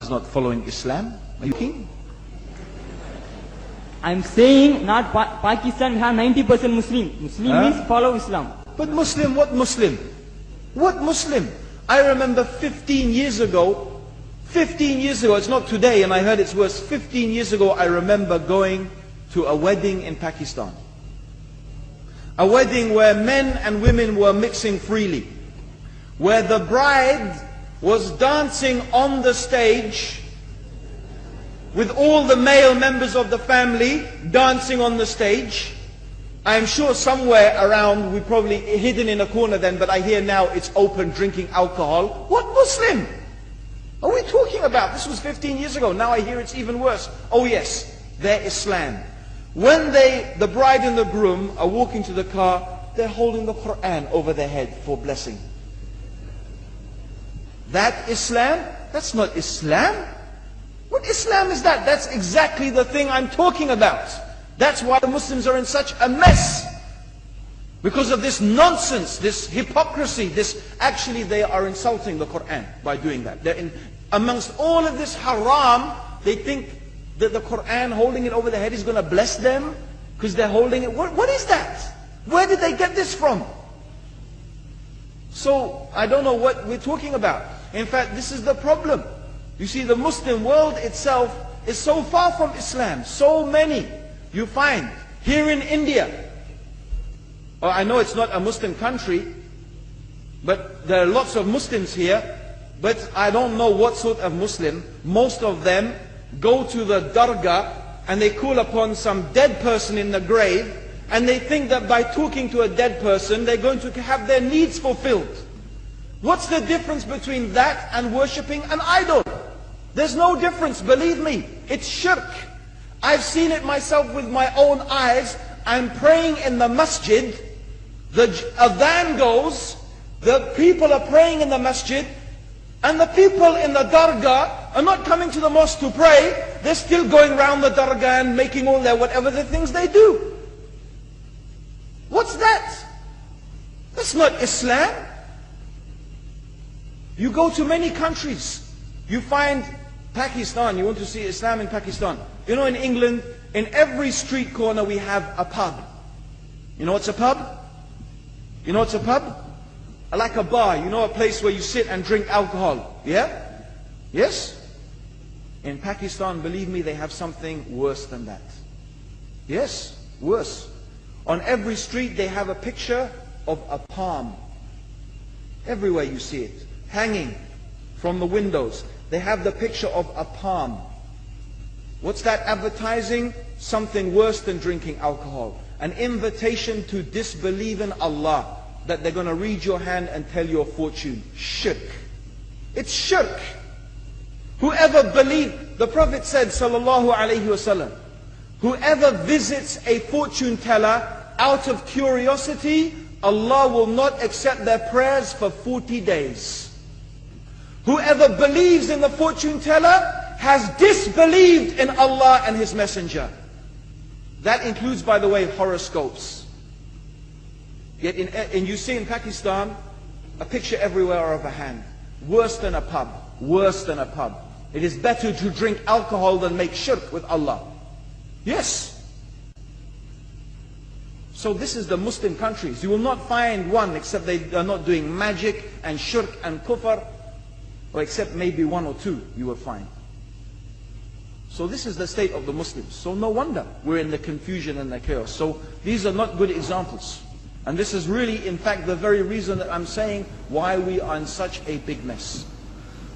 is not following Islam. Are you king? I'm saying not Pakistan, we have 90% Muslim. Muslim means follow Islam. But Muslim, what Muslim? What Muslim? I remember 15 years ago, it's not today and I heard it's worse, 15 years ago I remember going to a wedding in Pakistan. A wedding where men and women were mixing freely. Where the bride was dancing on the stage with all the male members of the family dancing on the stage. I'm sure somewhere around, we probably hidden in a corner then, but I hear now it's open, drinking alcohol. What Muslim are we talking about? This was 15 years ago. Now I hear it's even worse. Oh yes, they're Islam. When the bride and the groom are walking to the car, they're holding the Quran over their head for blessing. That Islam? That's not Islam. What Islam is that? That's exactly the thing I'm talking about. That's why the Muslims are in such a mess. Because of this nonsense, this hypocrisy, actually they are insulting the Quran by doing that. Amongst all of this haram, they think that the Quran, holding it over their head, is going to bless them because they're holding it. What is that? Where did they get this from? So, I don't know what we're talking about. In fact, this is the problem. You see, the Muslim world itself is so far from Islam. So many you find here in India. I know it's not a Muslim country, but there are lots of Muslims here. But I don't know what sort of Muslim. Most of them go to the dargah and they call upon some dead person in the grave, and they think that by talking to a dead person they're going to have their needs fulfilled. What's the difference between that and worshipping an idol? There's no difference, believe me. It's shirk. I've seen it myself with my own eyes. I'm praying in the masjid, the adhan goes, the people are praying in the masjid, and the people in the dargah are not coming to the mosque to pray. They're still going around the dargah and making all their whatever the things they do. What's that? That's not Islam. You go to many countries, you find Pakistan, you want to see Islam in Pakistan. You know, in England, in every street corner we have a pub. You know what's a pub? You know what's a pub? Like a bar, you know, a place where you sit and drink alcohol. Yeah? Yes? In Pakistan, believe me, they have something worse than that. Yes, worse. On every street they have a picture of a palm. Everywhere you see it, hanging from the windows. They have the picture of a palm. What's that advertising? Something worse than drinking alcohol. An invitation to disbelieve in Allah, that they're going to read your hand and tell your fortune. Shirk. It's shirk. Whoever believed, the Prophet said, sallallahu alayhi wasallam, whoever visits a fortune teller out of curiosity, Allah will not accept their prayers for 40 days. Whoever believes in the fortune teller has disbelieved in Allah and His Messenger. That includes, by the way, horoscopes. Yet and you see in Pakistan a picture everywhere of a hand. Worse than a pub. Worse than a pub. It is better to drink alcohol than make shirk with Allah. Yes. So this is the Muslim countries. You will not find one except they are not doing magic and shirk and kufr, or except maybe one or two you will find. So this is the state of the Muslims. So no wonder we're in the confusion and the chaos. So these are not good examples. And this is really, in fact, the very reason that I'm saying why we are in such a big mess.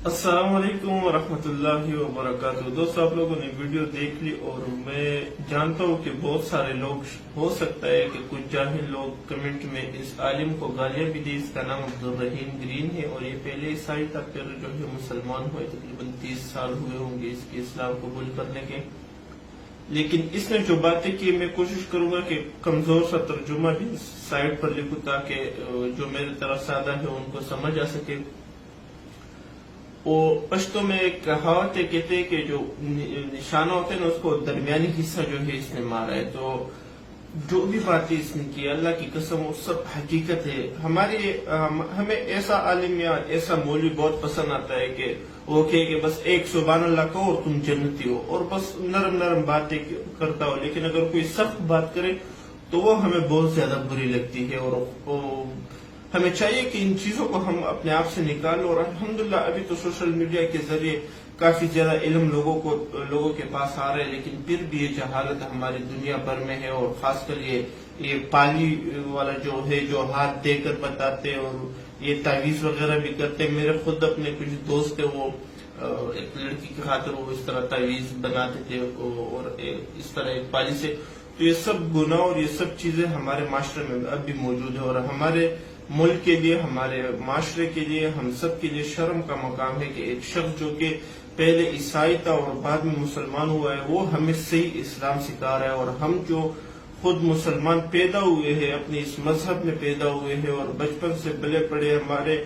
السلام علیکم ورحمۃ اللہ وبرکاتہ. دوستو, آپ لوگوں نے video دیکھ لی اور میں جانتا ہوں کہ بہت سارے لوگ, ہو سکتا ہے کہ کچھ جاہل لوگ کمنٹ میں اس عالم کو گالیاں بھی دی. اس کا نام عبدالرحیم گرین ہے اور یہ پہلے عیسائی تھا, پھر جو ہے مسلمان ہوئے. تقریباً 30 سال ہوئے ہوں گے اس کے اسلام قبول کرنے کے. لیکن اس نے جو باتیں کی, میں کوشش کروں گا کہ کمزور سا ترجمہ بھی سائٹ پر لکھوں تاکہ جو میرے طرح سادہ ہے ان کو سمجھ آ سکے. وہ پشتوں میں ایک کہاوت ہے, کہتے ہیں کہ جو نشانہ ہوتے ہیں نا اس کو درمیانی حصہ جو ہے اس نے مارا ہے. تو جو بھی باتیں اس نے کی, اللہ کی قسم, وہ سب حقیقت ہے. ہمیں ایسا عالم یا ایسا مولوی بہت پسند آتا ہے کہ وہ کہ بس ایک سبحان اللہ کہو اور تم جنتی ہو، اور بس نرم نرم باتیں کرتا ہو، لیکن اگر کوئی سخت بات کرے تو وہ ہمیں بہت زیادہ بری لگتی ہے، اور ہمیں چاہیے کہ ان چیزوں کو ہم اپنے آپ سے نکال لو. اور الحمدللہ ابھی تو سوشل میڈیا کے ذریعے کافی زیادہ علم لوگوں کے پاس آ رہا ہے، لیکن پھر بھی یہ جہالت ہماری دنیا بھر میں ہے. اور خاص کر یہ پالی والا جو ہے، جو ہاتھ دے کر بتاتے اور یہ تعویذ وغیرہ بھی کرتے. میرے خود اپنے کچھ دوست ہیں، وہ ایک لڑکی کی خاطر وہ اس طرح تعویذ بناتے تھے اور اس طرح ایک پالی سے. تو یہ سب گناہ اور یہ سب چیزیں ہمارے معاشرے میں اب بھی موجود ہے، اور ہمارے ملک کے لیے، ہمارے معاشرے کے لیے، ہم سب کے لیے شرم کا مقام ہے کہ ایک شخص جو کہ پہلے عیسائی تھا اور بعد میں مسلمان ہوا ہے، وہ ہمیں صحیح اسلام سکھا رہا ہے. اور ہم جو خود مسلمان پیدا ہوئے ہیں، اپنے اس مذہب میں پیدا ہوئے ہیں اور بچپن سے پلے پڑے، ہمارے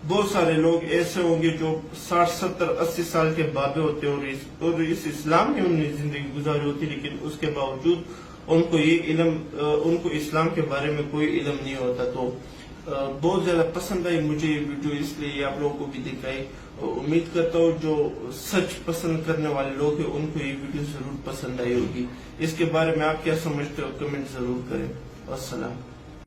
بہت سارے لوگ ایسے ہوں گے جو 60 70 80 سال کے بابے ہوتے ہیں اور اس اسلام میں انہوں نے زندگی گزاری ہوتی، لیکن اس کے باوجود ان کو اسلام کے بارے میں کوئی علم نہیں ہوتا. تو بہت زیادہ پسند آئی مجھے یہ ویڈیو، اس لیے آپ لوگوں کو بھی دکھائی. امید کرتا ہوں جو سچ پسند کرنے والے لوگ ہیں ان کو یہ ویڈیو ضرور پسند آئی ہوگی. اس کے بارے میں آپ کیا سمجھتے ہو کمنٹ ضرور کریں. السلام.